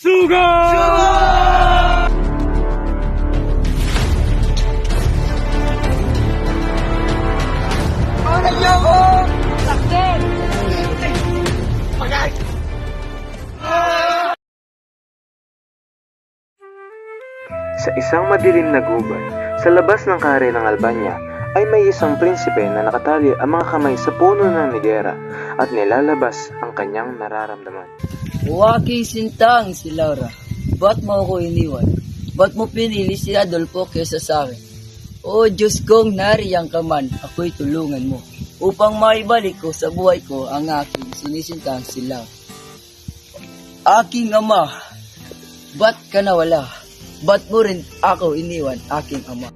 Sugar! Ano niyo ako? Saksin! Magay! Sa isang madilim na gubat, sa labas ng kare ng Albania, ay may isang prinsipe na nakatali ang mga kamay sa puno ng nigera at nilalabas ang kanyang nararamdaman. O aking sintang si Laura, ba't mo ako iniwan? Ba't mo pinili si Adolfo kesa sa akin? O Diyos kong nariyang ka man, ako'y tulungan mo upang maibalik ko sa buhay ko ang aking sinisintang si Laura. Aking ama, ba't ka nawala? Ba't mo rin ako iniwan, aking ama?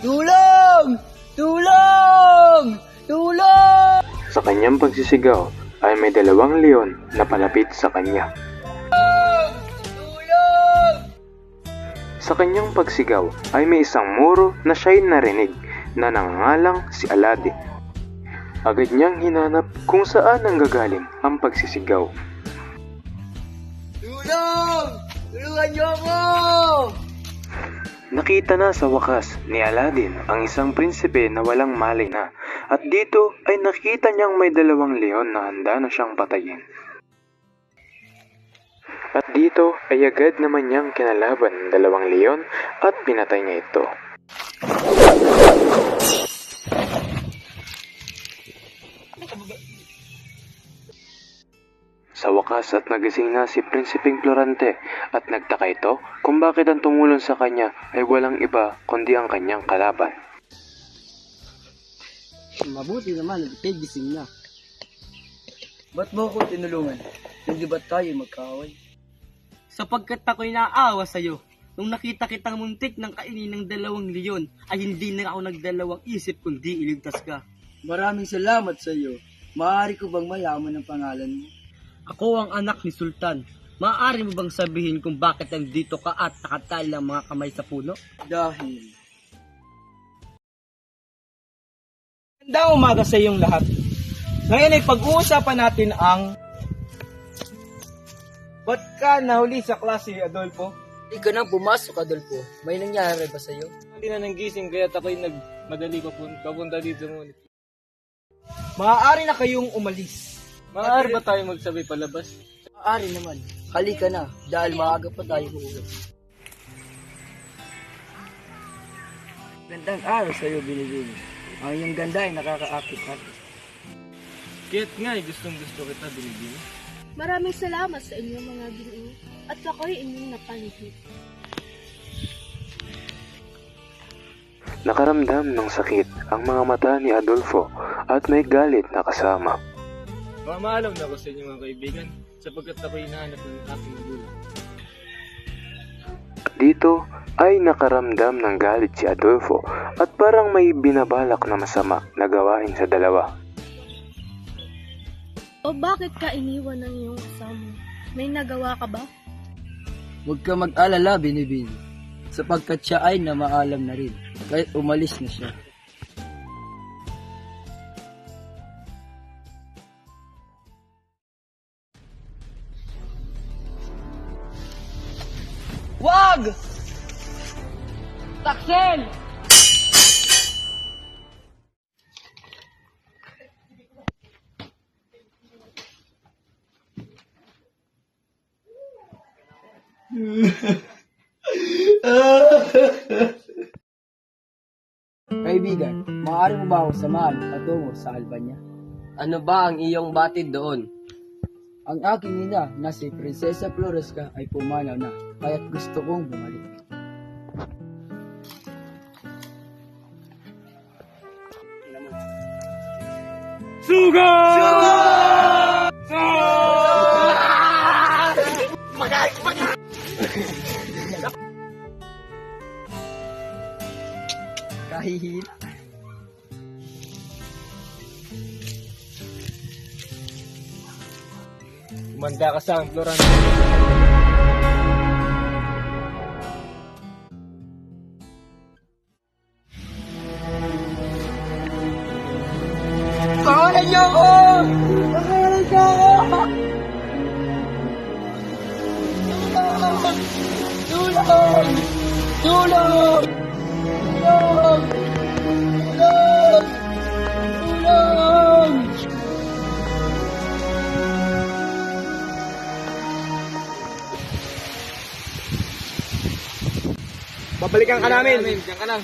Tulong! Tulong! Tulong! Sa kanyang pagsisigaw ay may dalawang leon na palapit sa kanya. Tulong! Sa kanyang pagsigaw ay may isang muro na siya'y narinig na nangangalang si Aladdin. Agad niyang hinanap kung saan nanggagaling ang pagsisigaw. Tulong! Tulungan niyo ako! Nakita na sa wakas ni Aladdin ang isang prinsipe na walang malay na at dito ay nakita niyang may dalawang leon na handa na siyang patayin. At dito ay agad naman niyang kinalaban ng dalawang leon at pinatay niya ito. Sa wakas at nagising na si Prinsipeng Florante at nagtaka ito kung bakit ang tumulong sa kanya ay walang iba kundi ang kanyang kalaban. Mabuti naman, gising na. Ba't mo ako tinulungan? Hindi ba't tayo magkaaway? Sapagkat ako'y naaawa sa'yo. Nung nakita kitang muntik ng kainin ng dalawang leon, ay hindi na ako nagdalawang isip kundi iligtas ka. Maraming salamat sa iyo. Maaari ko bang mayaman ang pangalan mo? Ako ang anak ni Sultan. Maaari mo bang sabihin kung bakit nandito ka at nakatali ang mga kamay sa puno? Dahil... Magandang umaga sa iyong lahat. Ngayon ay pag-uusapan natin ang ba't ka nahuli sa klase, Adolfo? Hindi ka nang pumasok, Adolfo. May nangyari ba sa iyo? Hindi na nanggising kaya ako'y nagmadali papunta dito ngunit. Maaari na kayong umalis. Maaari ba tayo magsabay palabas? Maaari naman. Halika na, dahil maaga pa tayo uuwi. Gandang araw sa iyo, Binibini. Ang iyong ganda ay nakakaakit-akit. Kaya't nga gustong gusto kita, Binibini. Maraming salamat sa inyo mga ginoo at ako'y inyong napanigid. Nakaramdam ng sakit ang mga mata ni Adolfo at may galit na kasama. Mamaalam na ako sa inyo mga kaibigan sapagkat ako'y hinahanap ng aking magulang. Dito ay nakaramdam ng galit si Adolfo at parang may binabalak na masama na gawain sa dalawa. O bakit ka iniwan ng iyong kasama? May nagawa ka ba? Huwag ka mag-alala, Binibini. Sapagkat siya ay namaalam na rin, kahit umalis na siya. Wag! Taksil! Kaibigan, maaari mo ba akong samahan patungo sa Albania? Ano ba ang iyong batid doon? Ang aking ina na si Prinsesa Floresca ay pumanaw na, kaya't gusto kong bumalik. Sugar! Kahihil. Kumanda ka sa akin, Florante. Pangalan niyo ako! Pangalan niyo ako! Tulong! Tulong! Tulong! Tulong! Tulong! Babalikan ka namin. Diyan ka lang.